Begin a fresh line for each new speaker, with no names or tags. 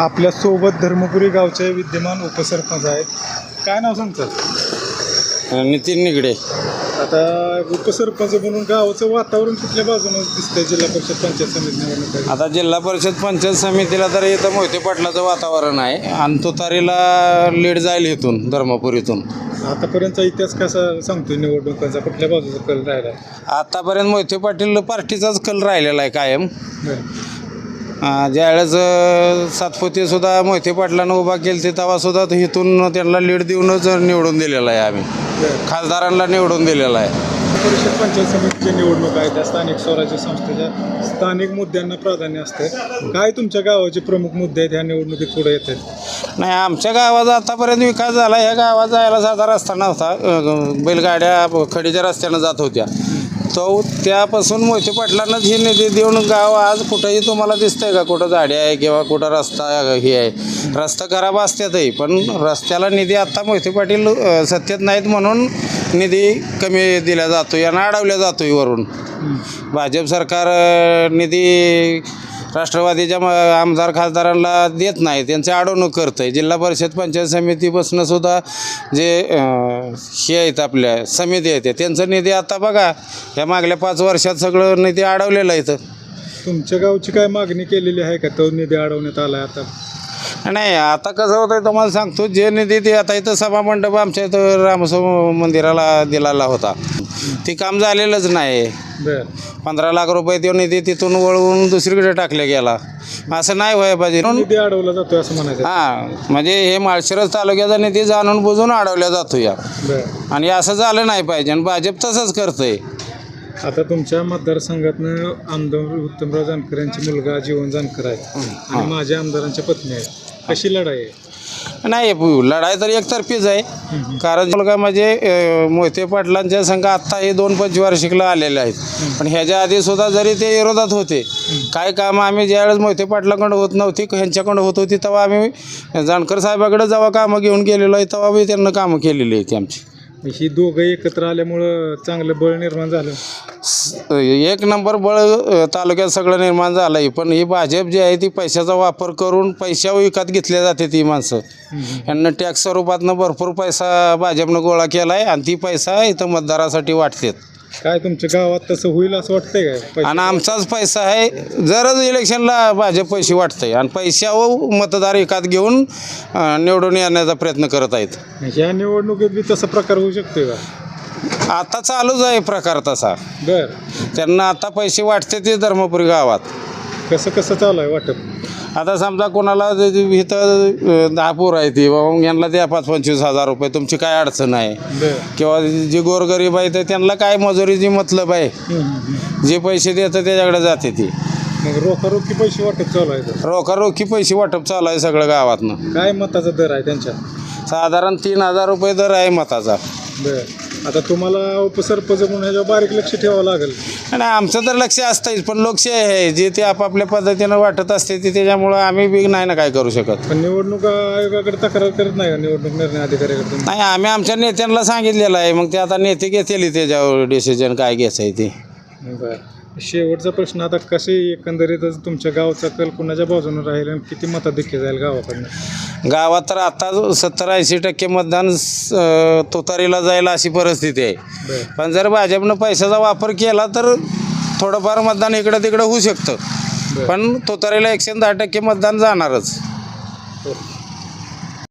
आपल्या सोबत धर्मपुरी गावचे विद्यमान उपसरपंच आहेत. काय नाव सांगतात?
नितीन निगडे.
आता उपसरपंच म्हणून गावाचं वातावरण कुठल्या बाजूने दिसतंय जिल्हा परिषद पंचायत समिती निवडणूक?
आता जिल्हा परिषद पंचायत समितीला तर इथं मोहिते पाटलाचं वातावरण आहे आणि तुतारीला लीड जाईल इथून धर्मपुरीतून.
आतापर्यंतचा इतिहास कसा सांगतोय निवडणुकांचा, कुठल्या बाजूचा कल राहिला?
आतापर्यंत मोहिते पाटील पार्टीचाच कल राहिलेला आहे कायम. ज्यावेळेस सातपुतेसुद्धा मोहिते पाटलानं उभा केली ते तेव्हासुद्धा इथून त्यांना लीड देऊनच निवडून दिलेला आहे. आम्ही खासदारांना निवडून दिलेला आहे.
परिषद पंचायत समितीची निवडणूक आहे, त्या स्थानिक स्वराज्य संस्थेच्या स्थानिक मुद्द्यांना प्राधान्य असतं. काय तुमच्या गावाचे प्रमुख मुद्दे आहेत ह्या निवडणुकीत पुढे येत आहेत?
नाही, आमच्या गावाचा आतापर्यंत विकास झाला. ह्या गावात जायला साधा रस्ता नव्हता. बैलगाड्या खडीच्या रस्त्यानं जात होत्या. तो त्यापासून मोहिते पाटलांनाच ही निधी देऊन गाव आज कुठंही तुम्हाला दिसतंय का कुठं झाडी आहे किंवा कुठं रस्ता हे आहे. रस्ता खराब असतातही, पण रस्त्याला निधी आत्ता मोहिते पाटील सत्तेत नाहीत म्हणून निधी कमी दिला जातो, यांना अडवल्या जातो वरून. भाजप सरकार निधी राष्ट्रवादीच्या आमदार खासदारांना देत नाही, त्यांचे अडवणूक करतं आहे. जिल्हा परिषद पंचायत समितीपासून सुद्धा जे हे आहेत आपल्या समिती आहेत त्यांचं निधी आता बघा या मागल्या 5 वर्षात सगळं निधी अडवलेलं आहे.
तुमच्या गावची काय मागणी केलेली आहे का तो निधी अडवण्यात आला आहे आता?
नाही, आता कसं होतं आहे तुम्हाला सांगतो. जे निधी ते आता इथं सभामंडप आमच्या इथं रामस्वामी मंदिराला दिलेला होता, ते काम झालेलंच नाही. 15 लाख रुपये तो निधी तिथून वळवून दुसरीकडे टाकला गेला. असं नाही व्हायला पाहिजे.
निधी अडवला जातो असं म्हणायचं?
हां, म्हणजे हे माळशिरस तालुक्याचा निधी जाणून बुजून अडवल्या जातो या, आणि असं झालं नाही पाहिजे. आणि भाजप तसंच करतंय.
आता तुमच्या मतदारसंघातनं आमदार उत्तमराव जानकर यांची मुलगा जीवन जानकर आहे आणि माझ्या आमदारांच्या पत्नी आहे. कशी लढाई आहे?
नाही, लढाई तर एकतर्फीच आहे. कारण मुलगा म्हणजे मोहिते पाटलांच्या संघ आत्ता हे 2 पंचवार्षिकला आलेले आहेत. पण ह्याच्या आधीसुद्धा जरी ते विरोधात होते, काय कामं आम्ही ज्यावेळेस मोहिते पाटलाकडं होत नव्हती ह्यांच्याकडं होत होती तेव्हा आम्ही जानकर साहेबाकडे जेव्हा कामं घेऊन गेलेलो आहे तेव्हा बी त्यांना कामं केलेली आहेत आमची.
ही दोघं एकत्र आल्यामुळं चांगलं बळ निर्माण झालं.
1 नंबर बळ तालुक्यात सगळं निर्माण झालं आहे. पण ही भाजप जी आहे ती पैशाचा वापर करून पैशावर विकत घेतल्या जाते ती माणसं. यांना टॅक्स स्वरूपातनं भरपूर पैसा भाजपनं गोळा केला आहे आणि ती पैसा इथं मतदारासाठी वाटतात.
काय तुमच्या गावात तसं होईल असं वाटतंय काय?
आणि आमचाच पैसा आहे. जरच इलेक्शनला भाजप पैसे वाटतंय आणि पैशावर मतदार विकत घेऊन निवडून येण्याचा प्रयत्न करत आहेत.
ह्या निवडणुकीत बी तसा प्रकार होऊ शकतोय का?
आता चालूच आहे प्रकार तसा. त्यांना आता पैसे वाटते ते धर्मपुरी गावात.
कसं चालू आहे वाटप?
आता समजा कोणाला इथं 10 पोरं आहे ती बाबा यांना द्या 25-25 हजार रुपये, तुमची काय अडचण आहे. किंवा जे गोरगरीब आहे तर त्यांना काय मजुरीची मतलब आहे, जे पैसे देतं त्याच्याकडे जाते ती.
मग रोखारोखी पैसे वाटप चालू आहे?
रोखारोखी पैसे वाटप चालू आहे सगळं गावातनं.
काय मताचा दर आहे त्यांच्या?
साधारण 3000 रुपये दर आहे मताचा.
आता तुम्हाला उपसरपंच म्हणून ह्याच्यावर बारीक लक्ष ठेवावं लागेल.
आणि आमचं तर लक्ष असतंच, पण लोकशाही आहे, जे ते आपापल्या पद्धतीनं वाटत असते ती, त्याच्यामुळं आम्ही बी नाही ना काय करू शकत.
पण निवडणूक आयोगाकडे तक्रार करत नाही का निवडणूक निर्णय अधिकाऱ्याकडे?
नाही, आम्ही आमच्या नेत्यांना सांगितलेलं आहे. मग ते आता नेते घेतील त्याच्यावर डिसिजन काय घ्यायचं आहे ते.
शेवटचा प्रश्न, आता कसे एकंदरीतच तुमच्या गावचा कल कुणाच्या बाजूने राहील आणि किती मताधिक्य जाईल गावाकडनं?
गावात तर आता 70-80% मतदान तुतारीला जाईल अशी परिस्थिती आहे. पण जर भाजपनं पैशाचा वापर केला तर थोडंफार मतदान इकडं तिकडं होऊ शकतं. पण तुतारीला 110% मतदान जाणारच.